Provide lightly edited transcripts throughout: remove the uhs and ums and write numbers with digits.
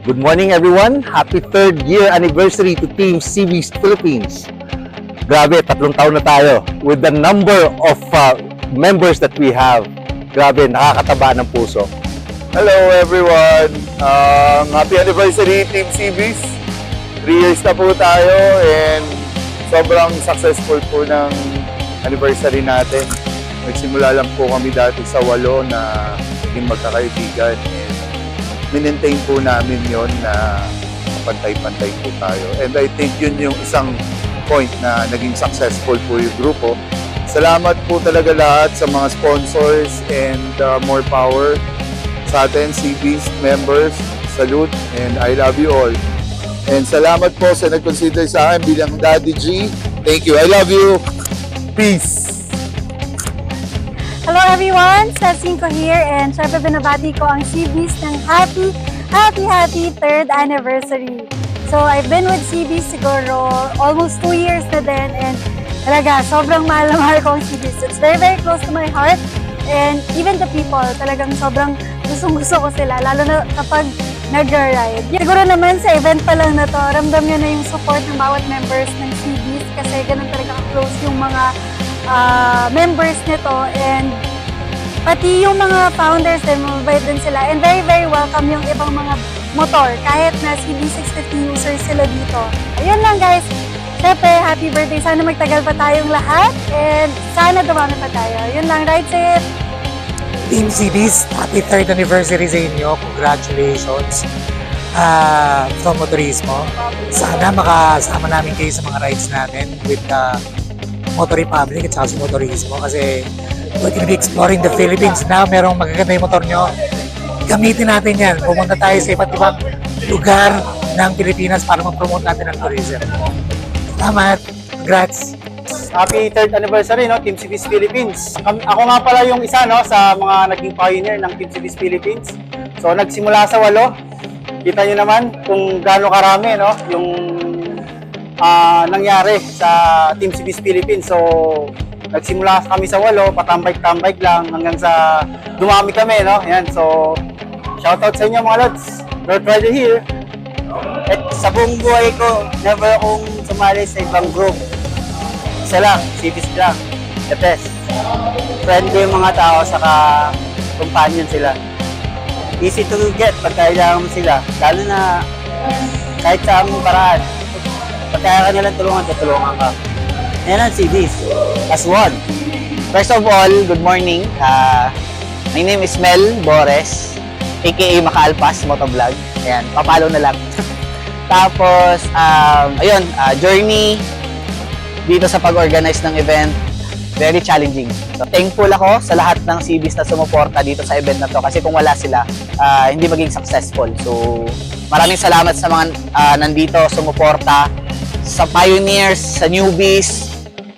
Good morning everyone! Happy 3rd year anniversary to Team CB's Philippines. Grabe, 3 taon na tayo with the number of members that we have. Grabe, nakakataba ng puso. Hello everyone! Happy anniversary Team CB's. 3 years na po tayo and sobrang successful po ng anniversary natin. Nagsimula lang po kami dati sa 8 na naging magkakaibigan and minentain po namin yon na pantay-pantay po tayo. And I think yun yung isang point na naging successful po yung grupo. Salamat po talaga lahat sa mga sponsors and more power sa atin, CB's members. Salute and I love you all. And salamat po sa nag-consider sa akin bilang Daddy G. Thank you. I love you. Peace. Hello everyone! Cecine here and syempre binabati ko ang CB's ng happy 3rd anniversary. So I've been with CB's siguro almost 2 years na din and talaga sobrang mahal na mahal ko ang CB's. It's very close to my heart and even the people talagang sobrang gustong-gusto ko sila lalo na kapag nag-ride. Siguro naman sa event pa lang na to, ramdam nyo na yung support ng bawat members ng CB's kasi ganun talaga ka-close yung mga members nito and pati yung mga founders din, mabait din sila and very welcome yung ibang mga motor kahit na CB650 users sila dito. Ayun lang guys, syempre happy birthday, sana magtagal pa tayong lahat and sana dumami pa tayo. Yun lang, ride safe! Team CB's, happy 3rd anniversary sa inyo. Congratulations sa motorismo. Sana makasama namin kayo sa mga rides natin with Motor Republic at saka sa motorismo kasi we're gonna be exploring the Philippines na merong magaganda yung motor nyo. Gamitin natin yan. Pumunta tayo sa iba't ibang lugar ng Pilipinas para mag-promote natin ang tourism. Salamat! Congrats! Happy 3rd anniversary, no, Team CB's Philippines. Ako nga pala yung isa, no, sa mga naging pioneer ng Team CB's Philippines. So, nagsimula sa 8. Kita nyo naman kung gaano karami, no, yung nangyari sa Team CB's Philippines. So, nagsimula kami sa 8, patambay-tambay lang hanggang sa dumami kami, no. Yan, so, shoutout sa inyo mga lods. We're ready here. At sa buong buhay ko, never akong sumali sa ibang group. Isa lang, CB's lang. The best. Friendly yung mga tao, saka companion sila. Easy to get pag kailangan mo sila. Lalo na kahit sa aming paraan. Pag kaya ka nilang tulungan, tutulungan ka. Yan ang CB's. As one. First of all, good morning. My name is Mel Bores, aka Makaalpas Motovlog. Ayan, papalo na lang. Tapos, ayun, journey dito sa pag-organize ng event, very challenging. So, thankful ako sa lahat ng CB's na sumuporta dito sa event na to kasi kung wala sila, hindi maging successful. So, maraming salamat sa mga nandito sumuporta, sa pioneers, sa newbies.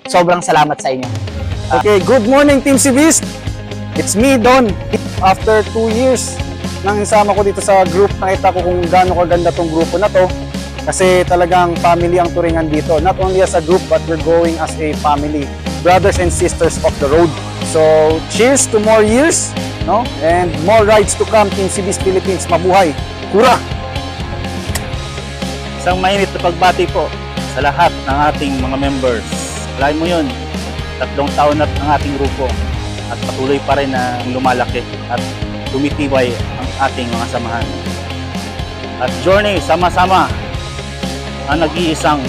Sobrang salamat sa inyo. Okay, good morning Team CB's. It's me, Don. After 2 years nang isama ko dito sa group, nakita ko kung gaano kaganda tong grupo na to. Kasi talagang family ang turingan dito. Not only as a group, but we're going as a family. Brothers and sisters of the road. So, cheers to more years, no? And more rides to come, Team CB's Philippines. Mabuhay! Hura! Isang mainit na pagbati po sa lahat ng ating mga members. Alain mo yun, 3 taon na ang ating grupo at patuloy pa rin na lumalaki at tumitibay ang ating mga samahan. At journey, sama-sama ang nag-iisang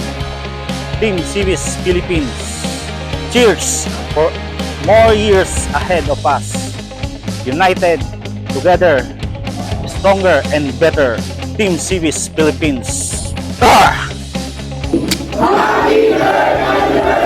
Team CB's Philippines. Cheers for more years ahead of us. United, together, stronger and better. Team CB's Philippines. Happy birthday!